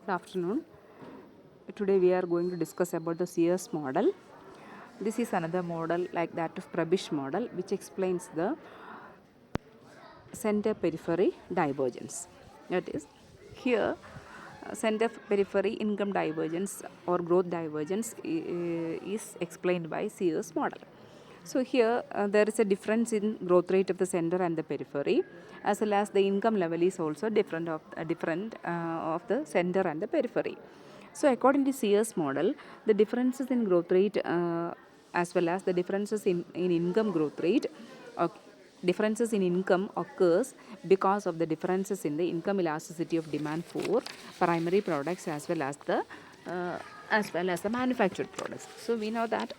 Good afternoon. Today we are going to discuss about the Sears model. This is another model like that of Prebisch model, which explains the center periphery divergence. That is, here center periphery income divergence or growth divergence is explained by Sears model. So here there is a difference in growth rate of the center and the periphery, as well as the income level is also different of the center and the periphery. So according to Sears model, the differences in growth rate as well as the differences in income growth rate, differences in income occurs because of the differences in the income elasticity of demand for primary products as well as the manufactured products. So we know that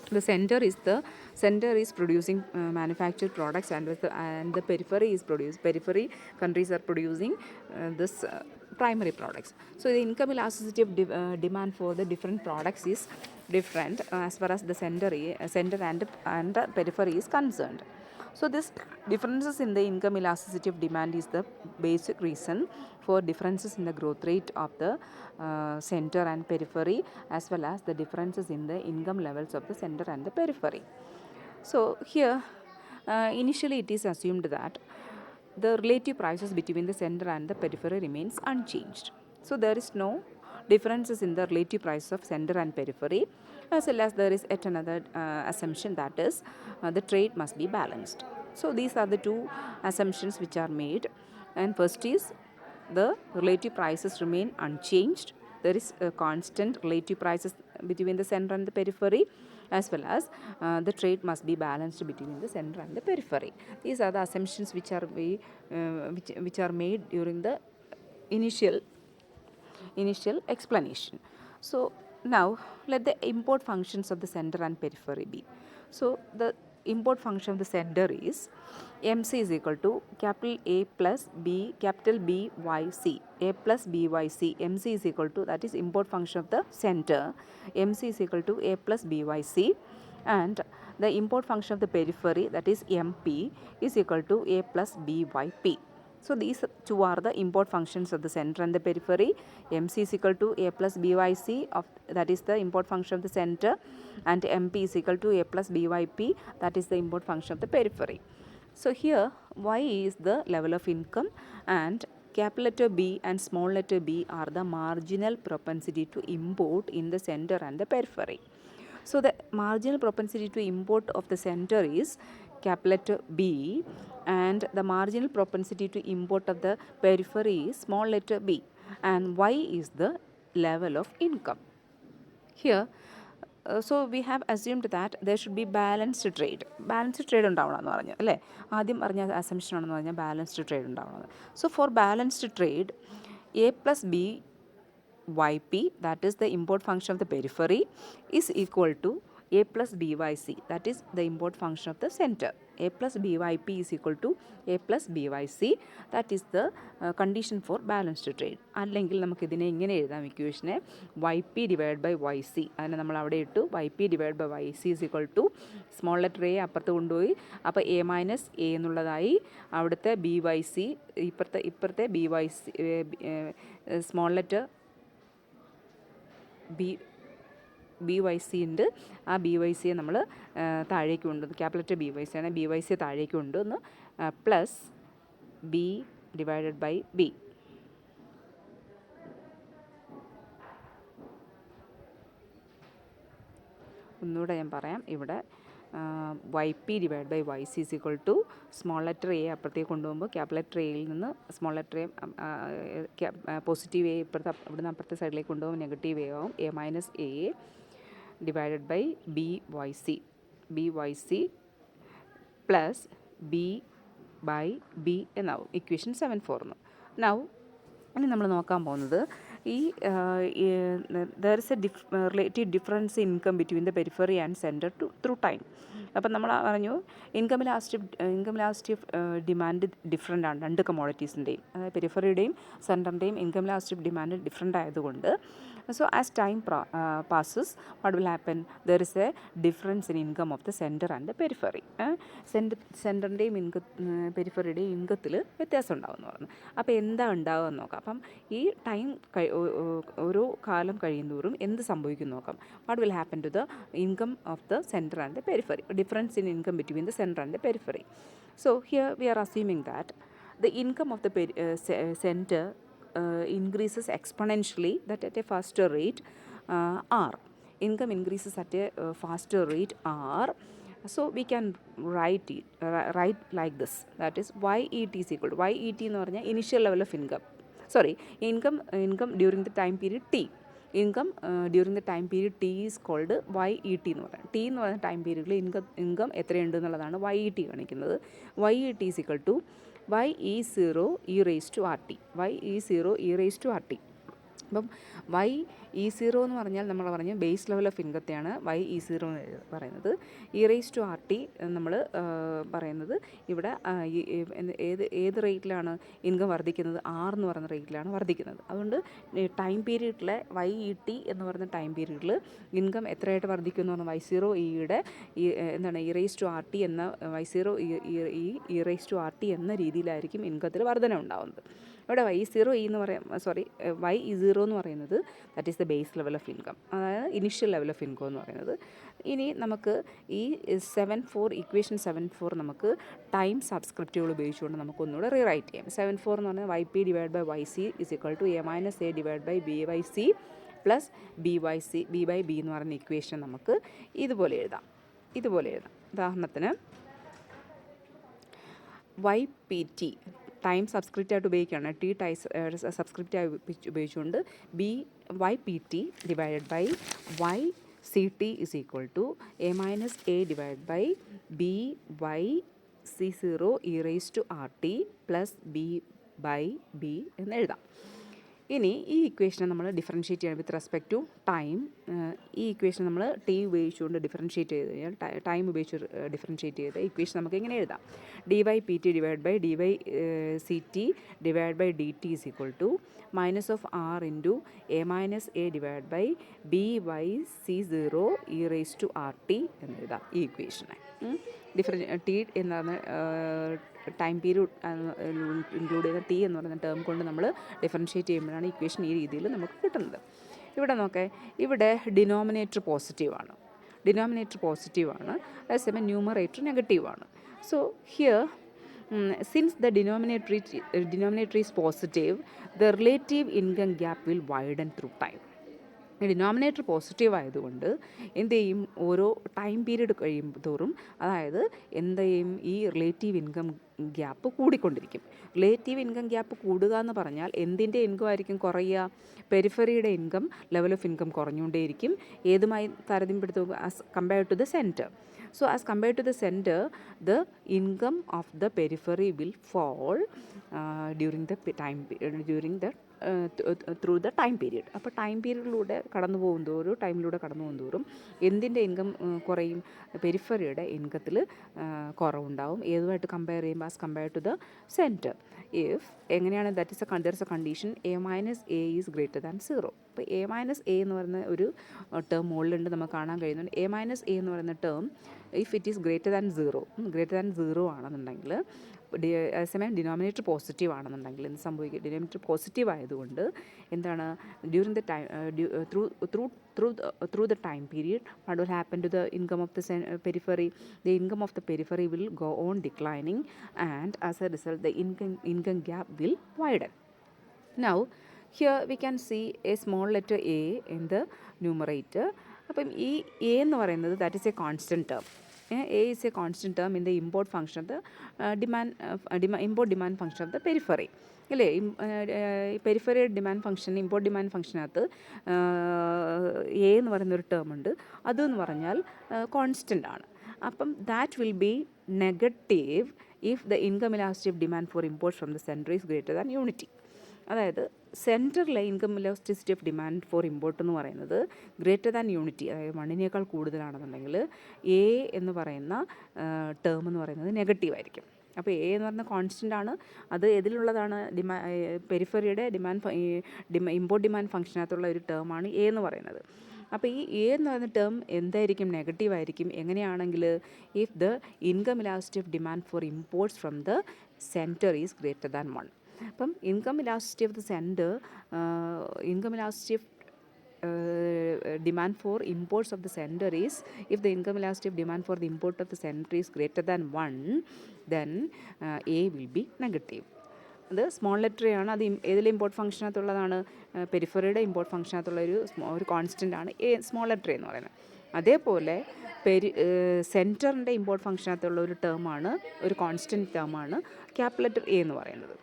the center is producing manufactured products, and the periphery countries are producing this primary products. So the income elasticity of demand for the different products is different as far as the center and the periphery is concerned. So this differences in the income elasticity of demand is the basic reason for differences in the growth rate of the center and periphery, as well as the differences in the income levels of the center and the periphery. So here initially it is assumed that the relative prices between the center and the periphery remains unchanged. So there is no differences in the relative prices of center and periphery, as well as there is yet another assumption, that is the trade must be balanced. So these are the two assumptions which are made, and first is the relative prices remain unchanged. There is a constant relative prices between the center and the periphery, as well as the trade must be balanced between the center and the periphery. These are the assumptions which are made during the initial explanation. So now let the import functions of the center and periphery be. So the import function of the center is MC is equal to capital A plus B, capital B Y C, A plus B Y C. MC is equal to, that is import function of the center. MC is equal to A plus B Y C, and the import function of the periphery, that is MP, is equal to A plus B Y P. So these two are the import functions of the center and the periphery. MC is equal to A plus BYC, that is the import function of the center, and MP is equal to A plus BYP, that is the import function of the periphery. So here Y is the level of income, and capital letter B and small letter b are the marginal propensity to import in the center and the periphery. So the marginal propensity to import of the center is capital letter B, and the marginal propensity to import of the periphery is small letter b, and Y is the level of income. Here so we have assumed that there should be balanced trade ഉണ്ടാവണമെന്ന് പറഞ്ഞു അല്ലേ. ആദ്യം പറഞ്ഞ assumption ആണെന്ന് പറഞ്ഞാൽ balanced trade ഉണ്ടാവണം. So for balanced trade A plus B YP, that is the import function of the periphery, is equal to A plus BYC, that is the import function of the center. A plus BYP is equal to A plus BYC, that is the condition for balanced trade. അല്ലെങ്കിൽ നമുക്ക് ഇതിനെ ഇങ്ങനെ എഴുതാം ഇക്വേഷനെ YP divide by YC. അതിനെ നമ്മൾ അവിടെ ഇട്ടു YP divide by YC is equal to small letter A അപ്പുറത്ത് കൊണ്ടുപോയി, അപ്പോൾ A മൈനസ് എ എന്നുള്ളതായി. അവിടുത്തെ BYC ഇപ്പുറത്തെ BYC സ്മോൾ ലെറ്റർ BYC ഉണ്ട്. ആ BYC നമ്മൾ താഴേക്ക് കൊണ്ടുവന്ന്, ക്യാപിറ്റൽ ലെറ്റർ BYC ആണ്, BYC താഴേക്ക് കൊണ്ടുവന്ന് plus B divided by B. ഒന്നുകൂടെ ഞാൻ പറയാം. ഇവിടെ YP divide by YC is equal to small letter A അപ്പുറത്തേക്ക് കൊണ്ടുപോകുമ്പോൾ ക്യാപിറ്റൽ ലെറ്റർ എയിൽ നിന്ന് small letter A positive A ഇവിടുന്ന് അപ്പുറത്തെ സൈഡിലേക്ക് കൊണ്ടുപോകുമ്പോൾ നെഗറ്റീവ് എ ആവും. A minus A divided by BYC plus B by B എന്നാവും ഇക്വേഷൻ 7 നൗ ഇനി നമ്മൾ നോക്കാൻ പോകുന്നത് ഈ there is A relative difference in income between the periphery and centre through time. അപ്പം നമ്മൾ പറഞ്ഞു ഇൻകം ഇലാസ്റ്റിക് ഡിമാൻഡ് ഡിഫറെൻ്റ് ആണ് രണ്ട് കമോഡിറ്റീസിൻ്റെയും, അതായത് പെരിഫറിയുടെയും സെൻറ്ററിൻ്റെയും ഇൻകം ഇലാസ്റ്റിക് ഡിമാൻഡ് ഡിഫറെൻ്റ് ആയതുകൊണ്ട് So as time passes, what will happen? There is a difference in income of the center and the periphery. സെൻറ്ററിൻ്റെയും പെരിഫറിയുടെയും ഇൻകത്തിൽ വ്യത്യാസം ഉണ്ടാകുമെന്ന് പറഞ്ഞു. അപ്പോൾ എന്താ ഉണ്ടാകുക എന്ന് നോക്കാം. അപ്പം ഈ ടൈം ഓരോ കാലം കഴിയുന്തോറും എന്ത് സംഭവിക്കും നോക്കാം. What will happen to the income of the centre and the periphery, difference in income between the centre and the periphery. So here we are assuming that the income of the center increases exponentially, that at a faster rate r. Income increases at a faster rate r. So we can write like this, that is YET is equal to YET എന്ന് പറഞ്ഞാൽ initial level of income, income during the time period t. Income during the time period t is called YET എന്ന് പറയുന്നത്. T എന്ന് പറയുന്ന time പീരീഡിൽ income എത്രയുണ്ട് എന്നുള്ളതാണ് YET കാണിക്കുന്നത്. YET is equal to YE0 e raised to RT. YE0 e raised to RT. അപ്പം YE0 എന്ന് പറഞ്ഞാൽ നമ്മൾ പറഞ്ഞു ബേസ് ലെവൽ ഓഫ് ഇൻകത്തെയാണ് YE0 എന്ന് പറയുന്നത്. ഇ റേസ് ടു RT നമ്മൾ പറയുന്നത് ഇവിടെ ഏത് റേറ്റിലാണ് ഇൻകം വർദ്ധിക്കുന്നത്? R എന്ന് പറയുന്ന റേറ്റിലാണ് വർദ്ധിക്കുന്നത്. അതുകൊണ്ട് ടൈം പീരീഡിലെ YET എന്ന് പറയുന്ന ടൈം പീരീഡിൽ ഇൻകം എത്രയായിട്ട് വർദ്ധിക്കും എന്ന് പറഞ്ഞാൽ Y0 ഇയുടെ എന്താണ് ഇ റേസ് ടു RT എന്ന Y0 E raise to RT എന്ന രീതിയിലായിരിക്കും ഇൻകത്തിൽ വർധന ഉണ്ടാകുന്നത്. ഇവിടെ YE0 എന്ന് YE0 എന്ന് പറയുന്നത് that is the base level of income, അതായത് ഇനിഷ്യൽ ലെവൽ ഓഫ് ഇൻകം എന്ന് പറയുന്നത്. ഇനി നമുക്ക് ഈ ഇക്വേഷൻ 7.4 നമുക്ക് ടൈം സബ്സ്ക്രിപ്റ്റുകൾ ഉപയോഗിച്ചുകൊണ്ട് നമുക്ക് ഒന്നുകൂടെ റീറൈറ്റ് ചെയ്യാം. 7.4 എന്ന് പറഞ്ഞാൽ YP divide by YC is equal to A minus A divide by BYC plus B/B എന്ന് പറയുന്ന ഇക്വേഷൻ നമുക്ക് ഇതുപോലെ എഴുതാം. ഉദാഹരണത്തിന് YPT ടൈം സബ്സ്ക്രിപ്റ്റായിട്ട് ഉപയോഗിക്കുകയാണ്. ടി സബ്സ്ക്രിപ്റ്റായി ഉപയോഗിച്ചുകൊണ്ട് YPT divided by YCT is equal to A minus A divide by BYC0 e raise to RT plus B/B എന്ന് എഴുതാം. ഇനി ഈ ഇക്വേഷനെ നമ്മൾ ഡിഫറൻഷ്യേറ്റ് ചെയ്യണം വിത്ത് റെസ്പെക്ട് ടു ടൈം. ഈ ഇക്വേഷൻ നമ്മൾ ടി ഉപയോഗിച്ചുകൊണ്ട് ഡിഫറൻഷ്യേറ്റ് ചെയ്ത് കഴിഞ്ഞാൽ ടൈം ഉപയോഗിച്ച് ഡിഫറൻഷ്യേറ്റ് ചെയ്ത് ഇക്വേഷൻ നമുക്ക് എങ്ങനെ എഴുതാം? DYPT divide by DYCT divide by DT is equal to minus of R into A minus A divide by BYC0 e raise to RT എന്ന് എഴുതാം ഈ ഇക്വേഷനെ. ടി എന്നാണ് ടൈം പീരീഡ് ഇൻക്ലൂഡ് ചെയ്യുന്ന ടി എന്ന് പറയുന്ന ടേം കൊണ്ട് നമ്മൾ ഡിഫറൻഷ്യേറ്റ് ചെയ്യുമ്പോഴാണ് ഇക്വേഷൻ ഈ രീതിയിൽ നമുക്ക് കിട്ടുന്നത്. ഇവിടെ നോക്കേ, ഇവിടെ ഡിനോമിനേറ്റർ പോസിറ്റീവാണ്, അതേസമയം ന്യൂമറേറ്റർ നെഗറ്റീവാണ്. So here since the denominator is positive, the relative income gap will widen through time. Denominator positive ആയതുകൊണ്ട് എന്ത് ചെയ്യും? ഓരോ ടൈം പീരീഡ് കഴിയുമ്പോഴും അതായത് എന്ത് ചെയ്യും? ഈ റിലേറ്റീവ് ഇൻകം ഗ്യാപ്പ് കൂടിക്കൊണ്ടിരിക്കും. റിലേറ്റീവ് ഇൻകം ഗ്യാപ്പ് കൂടുക എന്ന് പറഞ്ഞാൽ എന്തിൻ്റെ ഇൻകം ആയിരിക്കും കുറയുക? പെരിഫറിയുടെ ഇൻകം, ലെവൽ ഓഫ് ഇൻകം കുറഞ്ഞുകൊണ്ടേയിരിക്കും. ഏതുമായി താരതമ്യപ്പെടുത്തുക? As compared to the centre. So as compared to the center, the income of the periphery will fall during the time through the time period. അപ്പോൾ ടൈം പീരീഡിലൂടെ കടന്നു പോകുന്തോറും എന്തിൻ്റെ ഇൻകം കുറയും? പെരിഫറിയുടെ ഇൻകത്തിൽ കുറവുണ്ടാവും. ഏതുമായിട്ട് കമ്പയർ ചെയ്യുമ്പോൾ? As compare to the centre. എങ്ങനെയാണ്? That is there is a condition A minus A is greater than 0. അപ്പോൾ A മൈനസ് A എന്ന് പറയുന്ന ഒരു ടേം മുകളിലുണ്ട്, നമുക്ക് കാണാൻ കഴിയുന്നുണ്ട്. A മൈനസ് A എന്ന് പറയുന്ന term if it is greater than 0 ആണെന്നുണ്ടെങ്കിൽ, അതേസമയം ഡിനോമിനേറ്റർ പോസിറ്റീവ് ആണെന്നുണ്ടെങ്കിൽ എന്ത് സംഭവിക്കും? ഡിനോമിനേറ്റർ പോസിറ്റീവ് ആയതുകൊണ്ട് എന്താണ്? During the time through the time period, what will happen to the income of the periphery? The income of the periphery will go on declining, and as a result the income gap will widen. Now here we can see a small letter A in the numerator. അപ്പം ഈ A എന്ന് പറയുന്നത് that is A constant term. A is a constant term in the import function of the import demand function of the periphery. അല്ലേ? Periphery demand function, import demand ഫംഗ്ഷനകത്ത് A എന്ന് പറയുന്നൊരു term ഉണ്ട്. അതെന്ന് പറഞ്ഞാൽ കോൺസ്റ്റൻ്റ് ആണ്. അപ്പം that will be negative if the income elastic of demand for import from the centre is greater than unity. അതായത് സെൻറ്ററിലെ income elasticity of demand for import എന്ന് പറയുന്നത് ഗ്രേറ്റർ ദാൻ യൂണിറ്റി, അതായത് 1 കൂടുതലാണെന്നുണ്ടെങ്കിൽ A എന്ന് പറയുന്ന ടേം എന്ന് പറയുന്നത് നെഗറ്റീവ് ആയിരിക്കും. അപ്പോൾ എ എന്ന് പറയുന്ന കോൺസ്റ്റൻ്റ് ആണ്. അത് ഏതിലുള്ളതാണ്? പെരിഫറിയുടെ ഇമ്പോർട്ട് ഡിമാൻഡ് ഫംഗ്ഷനകത്തുള്ള ഒരു ടേമാണ് എ എന്ന് പറയുന്നത്. അപ്പോൾ ഈ എ എന്ന് പറയുന്ന ടേം എന്തായിരിക്കും? നെഗറ്റീവ് ആയിരിക്കും. എങ്ങനെയാണെങ്കിൽ if the income elasticity of demand for imports from the centre is greater than 1. അപ്പം income elasticity of the centre, income elasticity of demand for imports of the sender is, if the income elasticity of demand for the import of the sender is greater than 1, then A will be negative. അത് small letter ആണ്. അത് ഏതിൽ import ഫംഗ്ഷനകത്തുള്ളതാണ്? പെരിഫറിയുടെ import ഫംഗ്ഷനകത്തുള്ള ഒരു constant ആണ് A, small letter എന്ന് പറയുന്നത്. അതേപോലെ സെൻറ്ററിൻ്റെ ഇമ്പോർട്ട് ഫംഗ്ഷനകത്തുള്ള ഒരു ടേമാണ്, ഒരു കോൺസ്റ്റൻറ്റ് ടേമാണ് ക്യാപിറ്റൽ ലെറ്റർ എ എന്ന് പറയുന്നത്.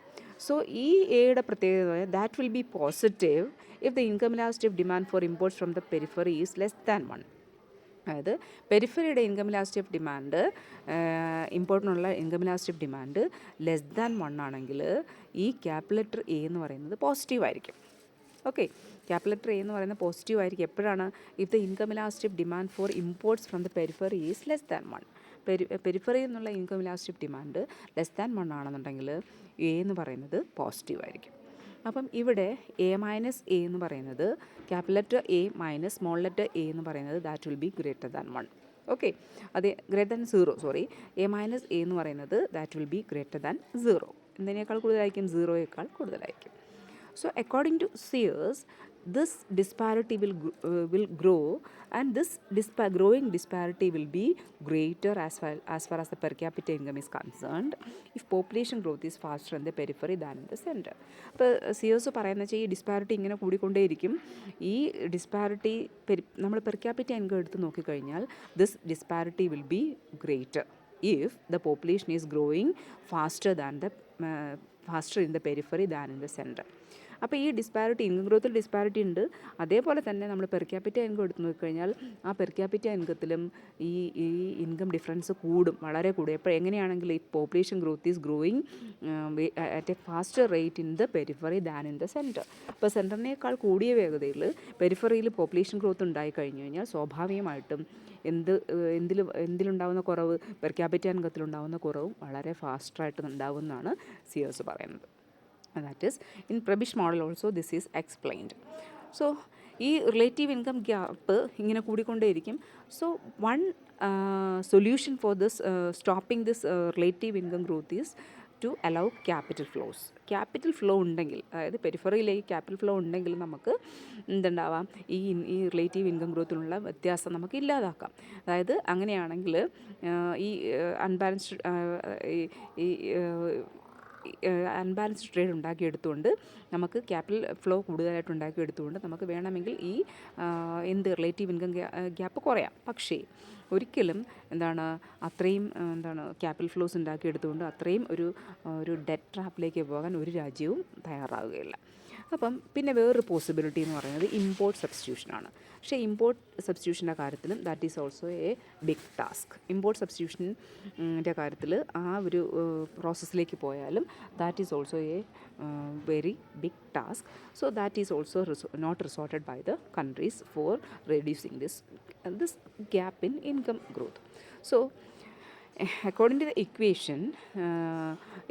സോ ഈ എയുടെ പ്രത്യേകത that will B positive if the income elasticity of demand for imports from the periphery is less than 1. അതായത് പെരിഫറിയുടെ ഇൻകം ഇലാസ്റ്റിറ്റി ഓഫ് ഡിമാൻഡ്, ഇമ്പോർട്ടിനുള്ള income elasticity of demand less than 1 ആണെങ്കിൽ ഈ ക്യാപിറ്റൽ ലെറ്റർ എ എന്ന് പറയുന്നത് positive ആയിരിക്കും. Okay, capital letter A എന്ന് പറയുന്നത് പോസിറ്റീവ് ആയിരിക്കും എപ്പോഴാണ്? If the income elasticity of demand for imports from the periphery is less than 1. പെരിഫറിയിൽ നിന്നുള്ള income elasticity of demand less than 1 ആണെന്നുണ്ടെങ്കിൽ എ എന്ന് പറയുന്നത് പോസിറ്റീവ് ആയിരിക്കും. അപ്പം ഇവിടെ എ മൈനസ് എ എന്ന് പറയുന്നത്, capital letter A minus small letter A എന്ന് പറയുന്നത് that will be greater than 1. Okay, അത് greater than 0, A minus A എന്ന് പറയുന്നത് that will be greater than 0. എന്തിനേക്കാൾ കൂടുതലായിരിക്കും? 0യേക്കാൾ കൂടുതലായിരിക്കും. So according to Sears, this disparity will grow, and this growing disparity will be greater as far as the per capita income is concerned if population growth is faster in the periphery than in the center. അപ്പോൾ സിയേഴ്സ് പറയുന്നത് വെച്ചാൽ ഈ disparity ഇങ്ങനെ കൂടിക്കൊണ്ടേയിരിക്കും. ഈ disparity നമ്മൾ per capita income എടുത്ത് നോക്കിക്കഴിഞ്ഞാൽ this disparity will be greater if the population is growing faster in the periphery than in the center. അപ്പോൾ ഈ ഡിസ്പാരിറ്റി, ഇൻകം ഗ്രോത്തിൽ ഡിസ്പാരിറ്റി ഉണ്ട്. അതേപോലെ തന്നെ നമ്മൾ പെർ ക്യാപിറ്റ ഇൻകം എടുത്ത് നോക്കിക്കഴിഞ്ഞാൽ ആ പെർ ക്യാപിറ്റ ഇൻകത്തിലും ഈ ഇൻകം ഡിഫറൻസ് കൂടും, വളരെ കൂടും. എപ്പോൾ എങ്ങനെയാണെങ്കിൽ ഈ population growth is growing at a faster rate in the periphery than in the centre. അപ്പോൾ സെൻറ്ററിനേക്കാൾ കൂടിയ വേഗതയിൽ പെരിഫറിയിൽ പോപ്പുലേഷൻ ഗ്രോത്ത് ഉണ്ടായി കഴിഞ്ഞു കഴിഞ്ഞാൽ സ്വാഭാവികമായിട്ടും എന്തിലുണ്ടാകുന്ന കുറവ്, പെർ ക്യാപിറ്റ ഇൻകത്തിലുണ്ടാകുന്ന കുറവും വളരെ ഫാസ്റ്ററായിട്ട് ഉണ്ടാകുമെന്നാണ് സിയേഴ്സ് പറയുന്നത്. That is, in Prebisch model also this is explained. So ഈ റിലേറ്റീവ് ഇൻകം ഗ്യാപ്പ് ഇങ്ങനെ കൂടിക്കൊണ്ടേയിരിക്കും. So one solution for this stopping this relative income growth is to allow capital flows. Capital flow ഉണ്ടെങ്കിൽ, അതായത് പെരിഫറിയിലേക്ക് capital flow ഉണ്ടെങ്കിൽ നമുക്ക് എന്തുണ്ടാവാം? ഈ relative income ഗ്രോത്തിനുള്ള വ്യത്യാസം നമുക്ക് ഇല്ലാതാക്കാം. അതായത് അങ്ങനെയാണെങ്കിൽ ഈ അൺബാലൻസ്ഡ് ട്രേഡ് ഉണ്ടാക്കിയെടുത്തുകൊണ്ട് നമുക്ക് ക്യാപിറ്റൽ ഫ്ലോ കൂടുതലായിട്ട് ഉണ്ടാക്കിയെടുത്തുകൊണ്ട് നമുക്ക് വേണമെങ്കിൽ ഈ റിലേറ്റീവ് ഇൻകം ഗ്യാപ്പ് കുറയാം. പക്ഷേ ഒരിക്കലും അത്രയും ക്യാപിറ്റൽ ഫ്ലോസ് ഉണ്ടാക്കിയെടുത്തുകൊണ്ട് അത്രയും ഒരു ഡെറ്റ് ട്രാപ്പിലേക്ക് പോകാൻ ഒരു രാജ്യവും തയ്യാറാവുകയില്ല. അപ്പം പിന്നെ വേറൊരു പോസിബിലിറ്റി എന്ന് പറയുന്നത് ഇമ്പോർട്ട് സബ്സ്റ്റിറ്റ്യൂഷനാണ്. പക്ഷേ ഇമ്പോർട്ട് സബ്സ്റ്റിറ്റ്യൂഷൻ്റെ കാര്യത്തിലും that is also a big task. Import സബ്സ്റ്റിറ്റ്യൂഷൻ്റെ കാര്യത്തിൽ ആ ഒരു പ്രോസസ്സിലേക്ക് പോയാലും that is also a very big task. So that is also not resorted by the countries for reducing this gap in income growth. So according to the equation,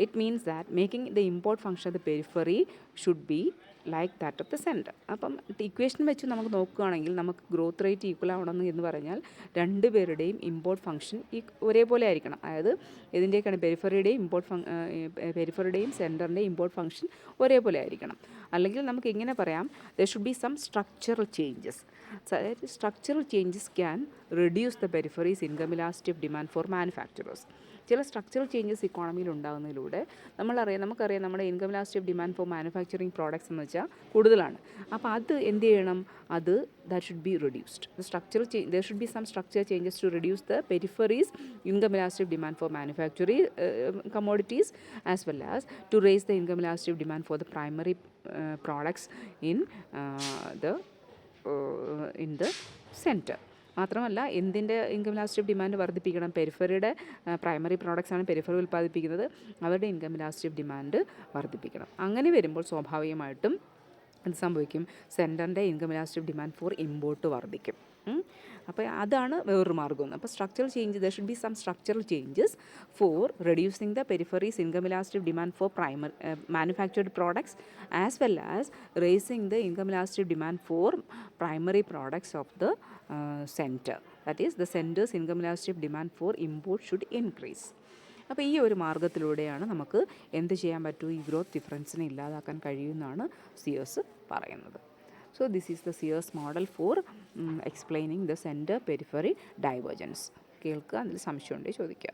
it means that making the import function of the periphery should be like that of the center. അപ്പം equation വെച്ച് നമുക്ക് നോക്കുകയാണെങ്കിൽ നമുക്ക് growth rate equal ആവണം എന്ന് പറഞ്ഞാൽ രണ്ടുപേരുടെയും import function ഒരേപോലെ ആയിരിക്കണം. അതായത് ഇതിൻ്റെയൊക്കെയാണ് പെരിഫറിയുടെയും സെൻറ്ററിൻ്റെയും ഇമ്പോർട്ട് ഫംഗ്ഷൻ ഒരേപോലെ ആയിരിക്കണം. അല്ലെങ്കിൽ നമുക്ക് ഇങ്ങനെ പറയാം, there should be some structural changes. So structural changes can reduce the periphery's income elasticity of demand for manufacturers. ചില സ്ട്രക്ചറൽ ചേഞ്ചസ് ഇക്കോണമിയിൽ ഉണ്ടാകുന്നതിലൂടെ നമുക്കറിയാം നമ്മുടെ income elasticity of demand four manufacturing products എന്ന് വെച്ചാൽ കൂടുതലാണ്. അപ്പോൾ അത് എന്ത് ചെയ്യണം? that should be reduced. There should be some structural changes to reduce the periphery's income elasticity of demand for manufacturing commodities, as well as to raise the income elasticity of demand for the primary products in the center. മാത്രമല്ല എന്തിൻ്റെ income elasticity of demand വർദ്ധിപ്പിക്കണം? പെരിഫറിയുടെ primary products ആണ് periphery ഉൽപ്പാദിപ്പിക്കുന്നത്, അവരുടെ income elasticity of demand വർദ്ധിപ്പിക്കണം. അങ്ങനെ വരുമ്പോൾ സ്വാഭാവികമായിട്ടും എന്ത് സംഭവിക്കും? സെൻറ്ററിൻ്റെ income elasticity of demand for import വർദ്ധിക്കും. അപ്പോൾ അതാണ് വേറൊരു മാർഗ്ഗം. അപ്പോൾ structural change, there should be some structural changes for reducing the peripheries income elastic demand for manufactured products as well as raising the income elastic demand for primary products of the center. That is, the center's income elastic demand for import should increase. അപ്പോൾ ഈ ഒരു മാർഗ്ഗത്തിലൂടെയാണ് നമുക്ക് എന്ത് ചെയ്യാൻ പറ്റൂ, ഈ growth ഡിഫറൻസിനെ ഇല്ലാതാക്കാൻ കഴിയുമെന്നാണ് സിയേഴ്സ് പറയുന്നത്. So this is the Seers model for explaining the centre periphery divergence. കേൾക്കുക, അതിൽ സംശയമുണ്ടെങ്കിൽ ചോദിക്കുക.